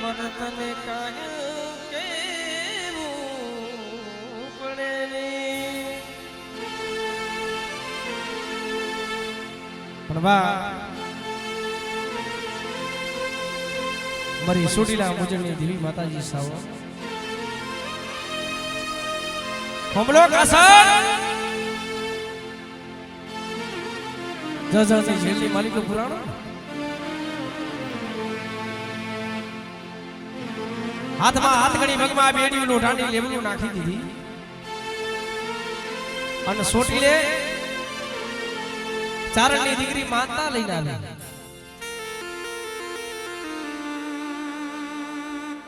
તને કાંઈ કેવું પડે નહીં. પણ બા મારી સોટીલા મુજબની દેવી માતાજી સાવ હમલો કાસર જજની જેલની માલિકો પુરાણો હાથમાં હાથગણી મગમાં બેડીનું ઢાંડી લેવલું નાખી દીધી અને સોટીલે ચારણની દીકરી માતા લઈને આવી.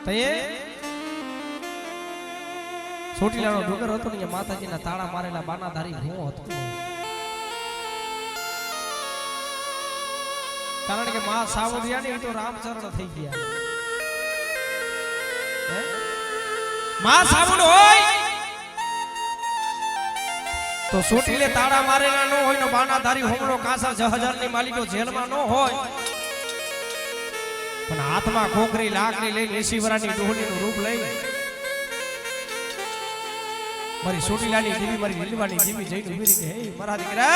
તયે સોટીલાનો ડુંગર હતો ને માતાજીના તાળા મારેલા બાનાધારી હું હતો. કારણ કે માં સાવરિયા ને તો રામચરણ થઈ ગયા. માં સાબુન હોય તો સોટીલે તાળા મારેલા ન હોય ને બાનાધારી હોમલો કાસા 6000 ની માલિકો જેલમાં ન હોય પણ હાથમાં ખોખરી લાકડી લઈને 80 વર્ષની ડોહલીનું રૂપ લઈ મારી સોટીલાની દેવી મારી લીલવાની દેવી જઈને ઉભી રહી કે હે મારા દીકરા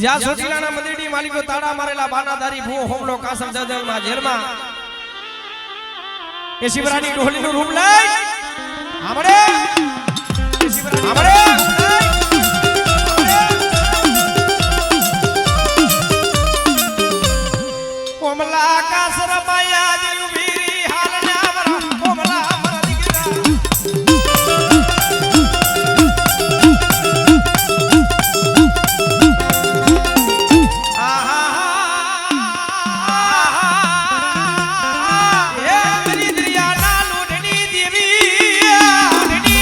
જ્યાં સોટીલાના મંદિરની માલિકો તાળા મારેલા બાનાધારી ભૂ હોમલો કાસમ જજલમાં જેલમાં એ શિવરાની ડોહલીનું રૂપ લઈ આમડે આમડે કોમલા કાસર માયા જે ઉભી હાલ નાવરા કોમલા મારા દીકરા દેવી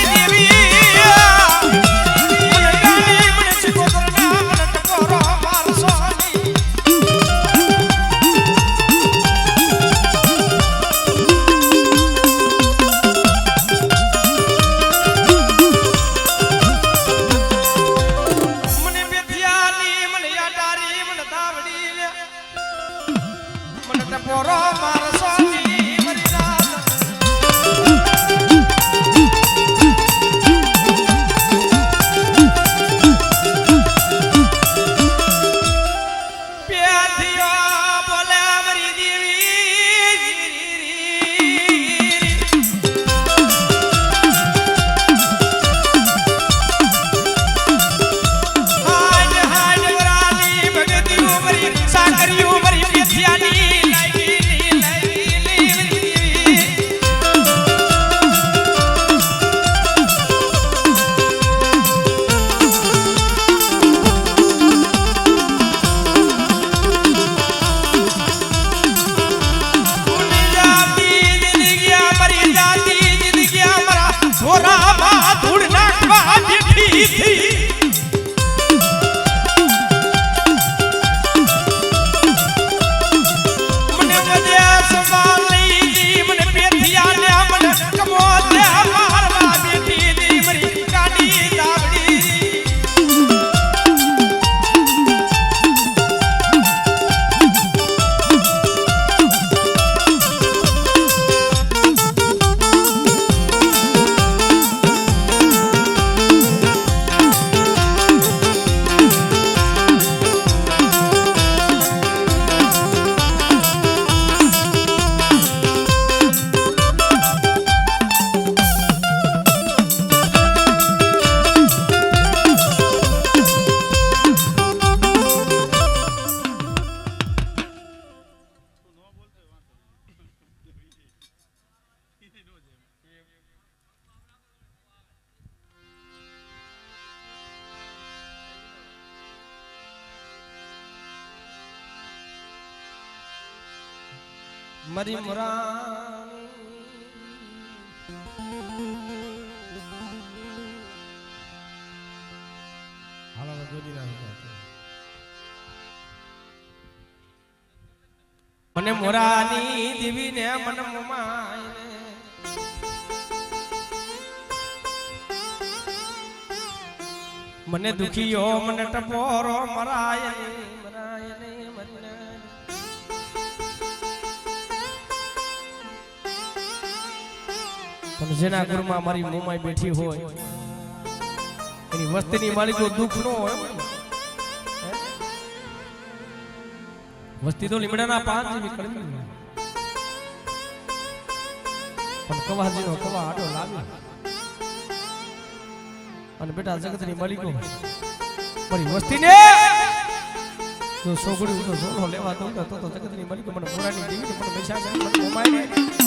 મરી મોરા હાલા ગોદી ના મને મોરાની દેવી ને મન મોમાય મને દુખીયો મને ટપોરો મરાય મરાય ને પણ જેના ઘરમાં મારી મોમાઈ બેઠી હોય એની વસ્તીની માલિકો દુઃખ નો હોય વસ્તી તો લીમડાના પાન જેવી કડવી પણ કવાજીનો કવા આડો લાગે અને બેટા જગતની માલિકો મારી વસ્તીને જો સોગડી તો સોનો લેવા દઉં તો જગતની માલિકો મને મોરાની દેવી મને પૈસા મને મોમાઈ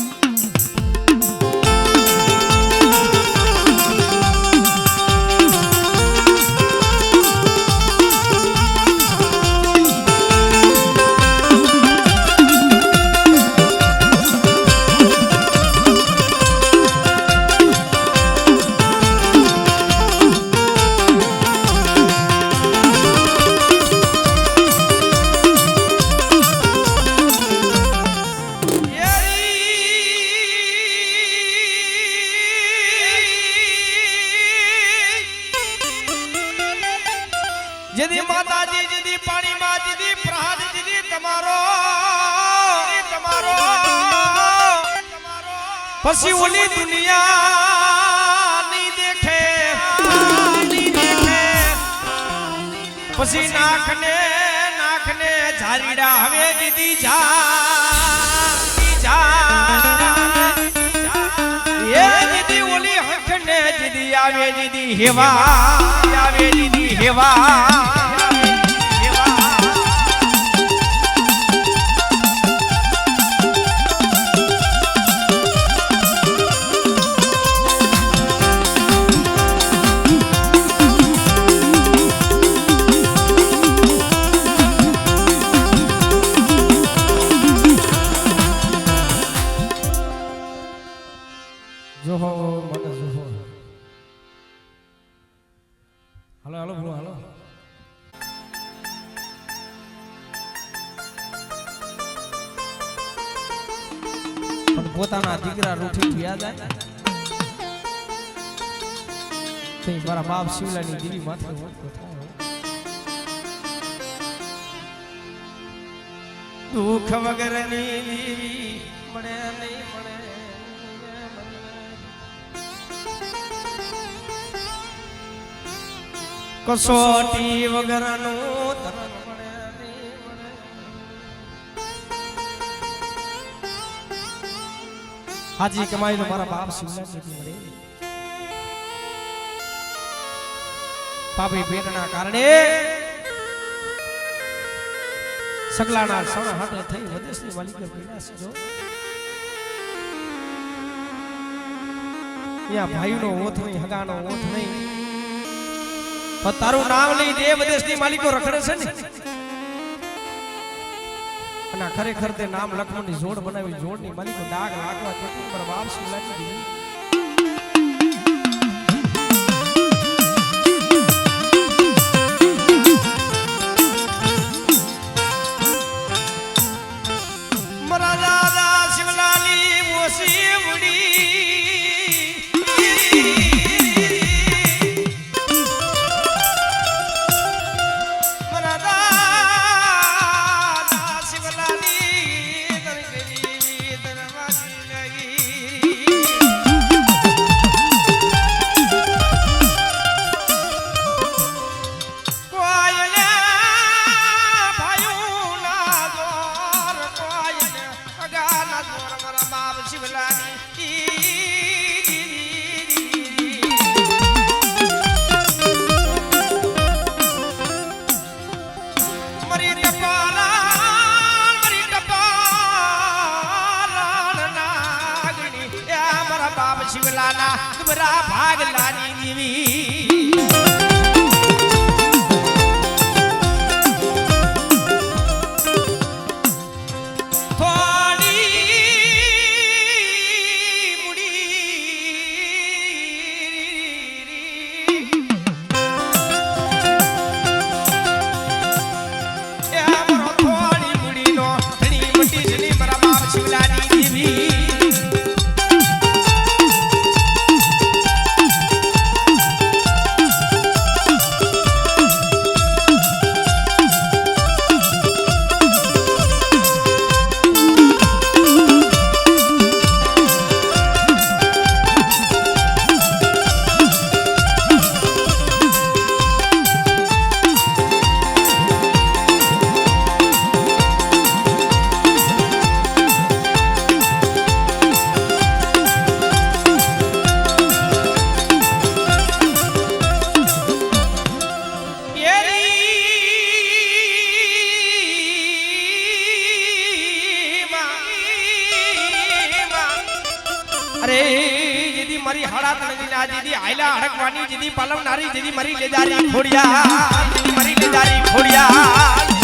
जदी माताजी जदी पानी मां जदी प्रहाद जदी તમારો પછી ઓલી દુનિયા ની દેખે પછી નાખને ઝારીડા હવે દીદી જા એ દીદી ઓલી હખને દીદી આવે દીદી હેવા જોહો મને જોહો હાલો બ્રો હાલો પણ પોતાના દીકરા રૂઠી ગયા જાય તે મારા બાપ શિવલાની દેવી માથે ઓળખો થાય દુઃખ વગરની દેવી મળે નહીં મળે કસોટી વગરનું ધન મળે હાજી કમાઈ તો મારા બાપ શિવલાની મળે પાપી પેટના કારણે સગલાના સણ હાટે થઈ વદેશની માલિકે પીડાશ જો યા ભાઈનો ઓથ નહીં હગાનો ઓથ નહીં પણ તારું નામ લઈ દેવ દેશની માલિકો રખડે છે ને અને ખરેખર તે નામ લખમણની જોડ બનાવી જોડની માલિકો ડાગ લાગવા ચોટી પર બાપ શિવલાની મરા દાદા શિવલાની મોસી ઉડી શિવલાના દુબરા ભાગલાની દેવી થોડી આયલા હડકવાની જીદી પાલવનારી જીદી મરી લેજારી ખોડિયા જીદી મરી લેજારી ખોડિયા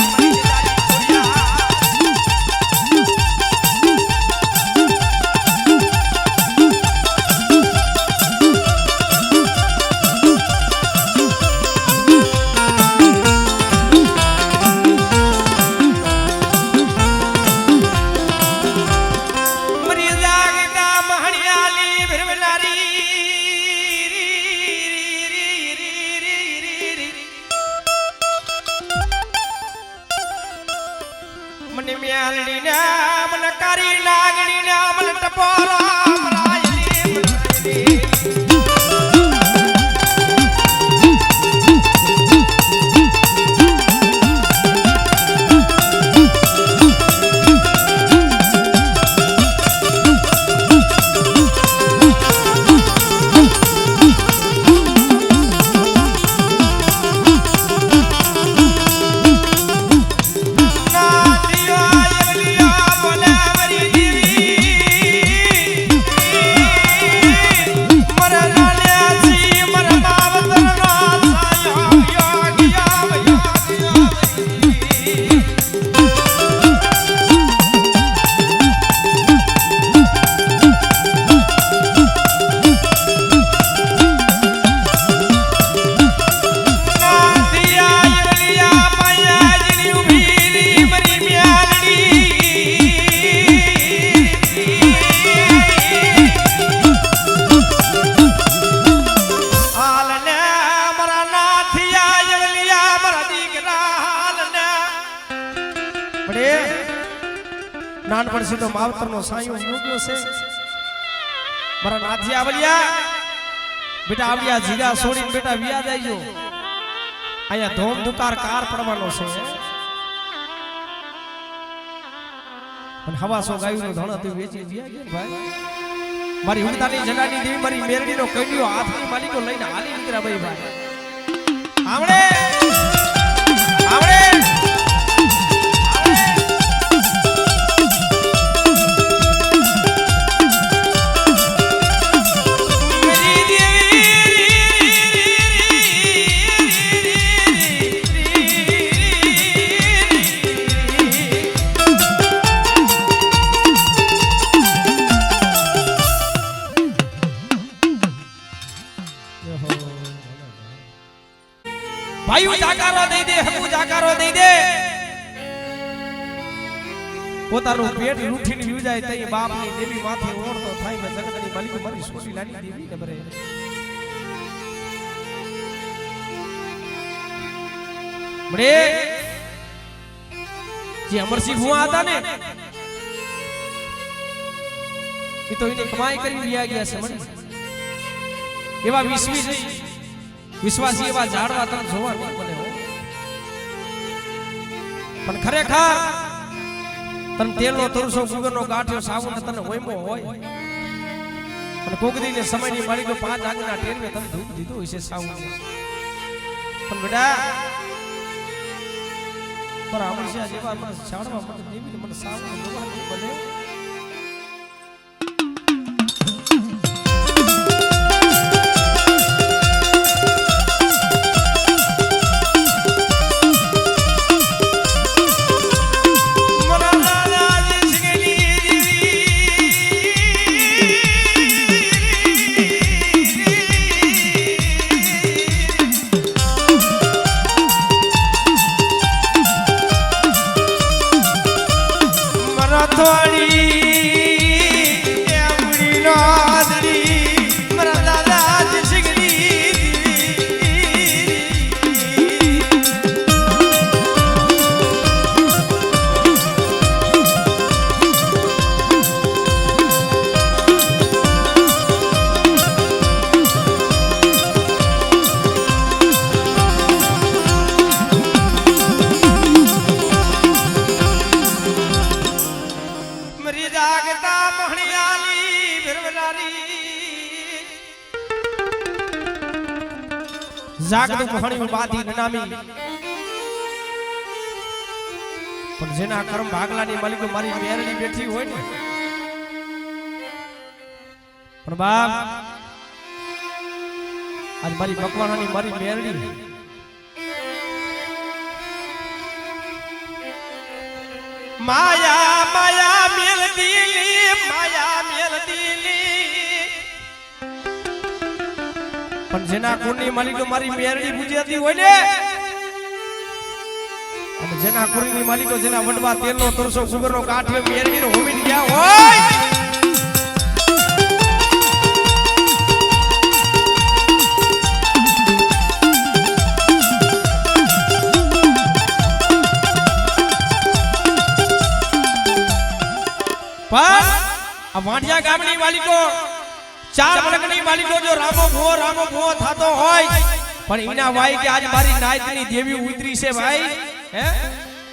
મને મ્યાલડી ના મને કારી નાગણી ના મને ટપોરા મરાયલી નાનપણ સીધો માવતરનો સાયો મૂક્યો છે મારા નાથી આવલિયા બેટા આવલિયા જીરા છોડીને બેટા વિયા જાયજો અહીંયા ધોમ દુકાર કાર પડવાનો છે અને હવાસો ગાયનો ધણો તે વેચી વિયા ગયા ભાઈ મારી ઉડતાની જગાની દેવી મારી મેરડીનો કઈડિયો હાથની માલિકો લઈને હાલી નીકળ્યા ભાઈ આવડે આવડે ભાઈઓ જાકારો દઈ દે હકુ જાકારો દઈ દે પોતાનું પેટ લૂઠીને વ્યુ જાય તઈ બાપની દેવી માથે ઓળતો થાય મે જગતની માલિક મારી સોરી લાની દેવી ને બરે બરે જે અમરસિંહ ભુવા હતા ને એ તો એને કમાઈ કરી વિયા ગયા છે મને એવા વિશ્વાસી એવા ઝાડવા તને જોવા નહીં મળે હો પણ ખરેખર તને તેલનો તરસો ગુગરનો ગાંઠિયો સાવન તને હોયમો હોય અને કોકદીને સમયની માલિકો 5 આગના ટેરવે તને ધૂપ દીધું હશે સાવન પણ બેટા પર અમરસિંહ જેવા મને ઝાડવા મને દેવીને મને સાવન જોવા નહીં મળે જાગતું મહણિયું બાધી નનામી પણ જેના કર્મ ભાગલાની માલિકો મારી મેરડી બેઠી હોય ને પણ બાપ આજ મારી મકવાણાની મારી મેરડી માયા માયા મેલ દીલી માયા મેલ દીલી પણ જેના કુળની માલિકો મારી મેરડી પૂજ્યાતી હોય ને અને જેના કુળની માલિકો જેના વડવા તેલનો તરસો સુગરનો કાઠિયો મેરડીનો હોમીને ગયા હોય પણ આ વાંઢિયા ગામની માલિકો ચાર મલકની માલિકો જો રામો ભૂવો થાતો હોય પણ ઈના વાઈ કે આજ મારી નાયતની દેવી ઉતરી છે ભાઈ હે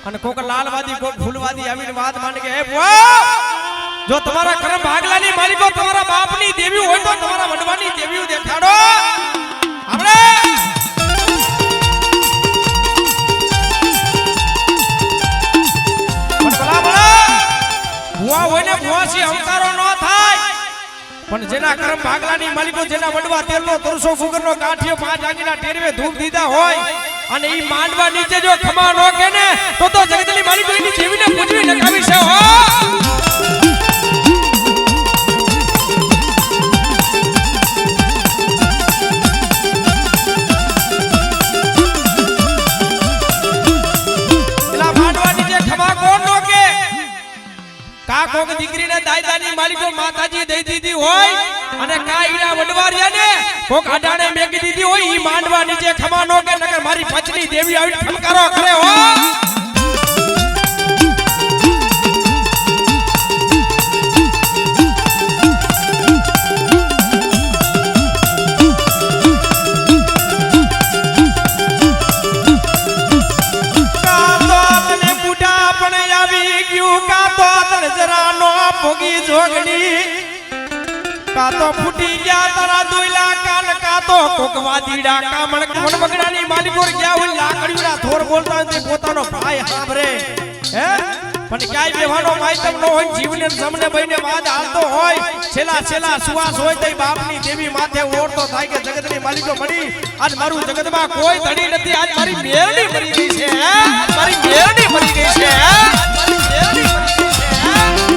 અને કોક લાલવાદી કોક ફૂલવાદી આવીને વાત માંડે કે હે ભુવા જો તમારા કર્મ ભાગલાની માલિકો તમારા બાપની દેવી હોય તો તમારા વડવાની દેવીઓ દેખાડો આપણે ભુવા હોય ને ભુવાસી અહંકારો ન થાય પણ જેના કર્મ ભાગલાની માલિકો જેના વડવા તેલનો તરસો ફુગરનો કાઠિયો પાંચ આગીના ટેરવે ધૂપ દીધા હોય અને ઈ માંડવા નીચે જો ખમા ન કે ને તો જગતની માલિકો એની દેવીને પૂજવી નકામી છે હો એલા માંડવા નીચે ખમા કોણ નો કે કાકો કે દીકરીને દાયદાની માલિકો માતાજી દઈ દીધી હોય અને કાઈના વડવારિયા ને કોક આડાણે મેગી દીધી હોય ઈ માંડવા નીચે ખમા નો કે નકર મારી પછલી દેવી આવીને ફમકારો કરે હો કાતો ફૂટી ગયા તારા દોઈલા કાન કાતો કોકવા દીડા કામણ કોણ બગડાની માલિકો ગયા હોય લાકડીના થોર બોલતા તે પોતાનો ભાઈ સાંભળે હે પણ ક્યાંય બેવાનો માયતમ ન હોય જીવને જમને બઈને વાદ હાલતો હોય છેલા સુવાસ હોય તે બાપની દેવી માથે ઓળતો થાય કે જગતની માલિકો મળી આજ મારું જગતમાં કોઈ ધડી નથી આજ મારી મેરડી મરી ગઈ છે હે મારી મેરડી મરી ગઈ છે હે મારી મેરડી મરી ગઈ છે હે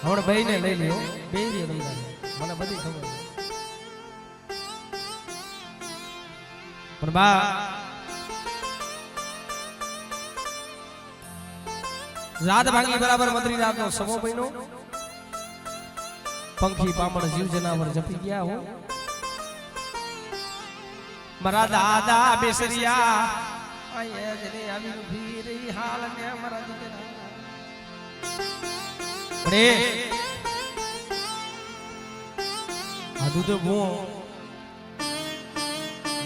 હમણાં ભાઈ ને લઈ લ્યો બે મને બધી ખબર પણ બા રાત ભાંગી બરાબર મદરી રાતનો સમો બન્યો પંખી પામણ જીવ જનાવર જપી ગયા હો મારા દાદા બેસરિયા આયે જને આવી ઉભી રહી હાલ ને મારા દીકરા અરે આદુ તો બો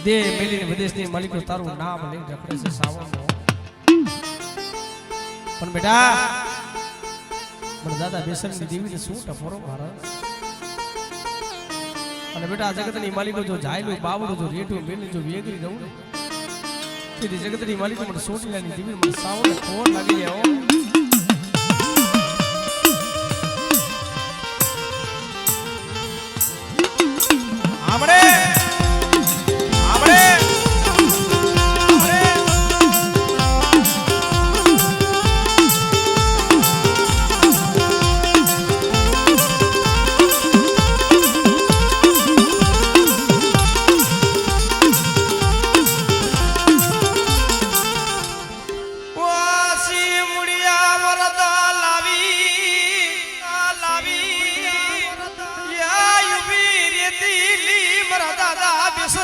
દે મેલીને વિદેશની માલિકો તારું નામ લઈને રખડે છે સાવણનો પણ બેટા મને દાદા બેસરની દેવીને શું ટફોરો મારે અને બેટા જગતની માલિકો જો જાયલું બાવડું જો રેટું મેલી જો વેગરી દઉં ને તેથી જગતની માલિકો મને સોટીલાની દેવી મને સાવણને ફોન લાગી જાય આપણે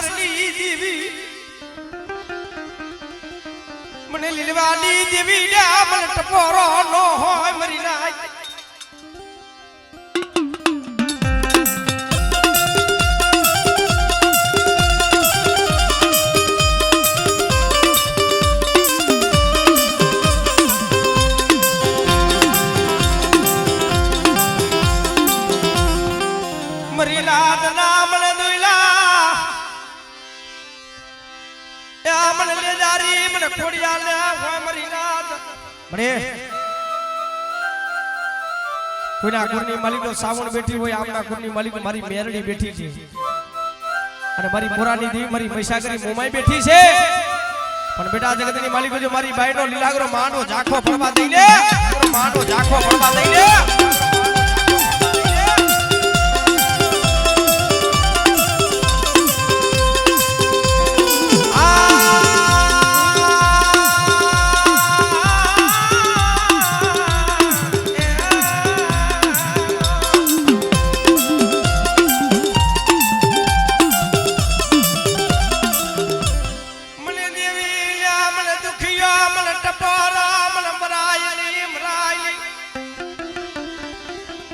ઈશ્વરની દેવી મને લીલવાની દેવી મને ટપોરો નો હોય મરી નાય મરીનાથ નામ ને દુઈલા યા મને લેજારી મને ખોડિયા લે હોય મરીનાથ મને કોઈના ગુરની માલિકો સાવણ બેઠી હોય આમના ગુરની માલિકો મારી મેરડી બેઠી છે અને મારી મોરાની દેવી મારી મહીસાગરી મોમાઈ બેઠી છે પણ બેટા જગતની માલિકો જો મારી બાઈનો લીલાગરો માંડો ઝાખો ફળવા દઈને માંડો ઝાખો ફળવા દઈને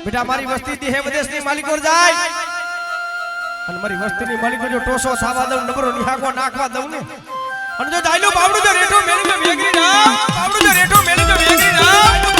બેટા મારી વસ્તી થી હે વિદેશની માલિકો જાય અને મારી વસ્તીની માલિકો જો ટોસો સાવા દઉં નબરો નિહાકો નાખવા દઉં ને અને જો જાયલો બાવડું જો રેઠો મેલી જો વેગરી ના બાવડું જો રેઠો મેલી જો વેગરી ના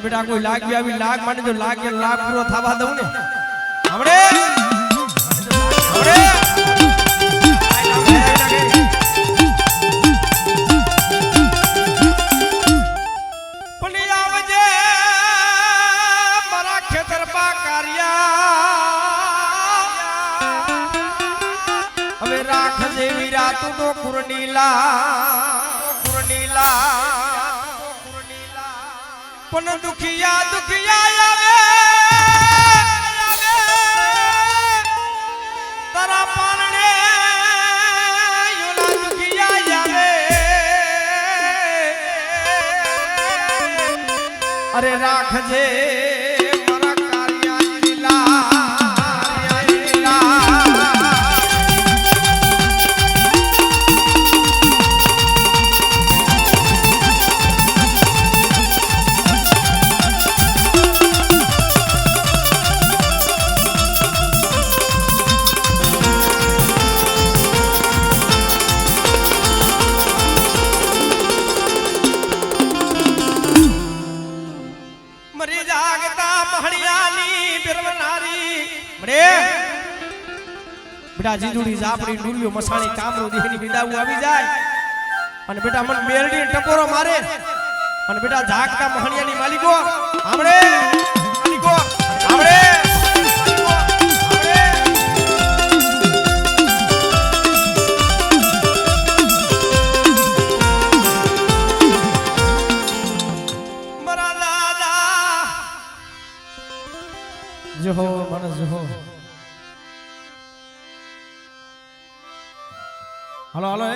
બેટા કોઈ લાગી આવી લાગ માટે જો લાગે લાગ પૂરો થવા દઉં ને હમણે પણ આવજે મારા ખેતર પા કાર્યા હવે રાખજે વીરા તું તો કુરનીલા પણ દુખિયા આવે તારા પારણે યોલા દુખિયા આવે અરે રાખજે મારા કાર્યા લીલા બેટા જીજુડી જાપડી ડુલિયો મસાણી કામરો દેહની વિદાવું આવી જાય અને બેટા મન મેરડી ટપોરો મારે અને બેટા ઝાકતા મહણિયાની માલિકો આમળે માલિકો આમળે મરા દાદા જોહો માનસ જોહો હાલો હાલો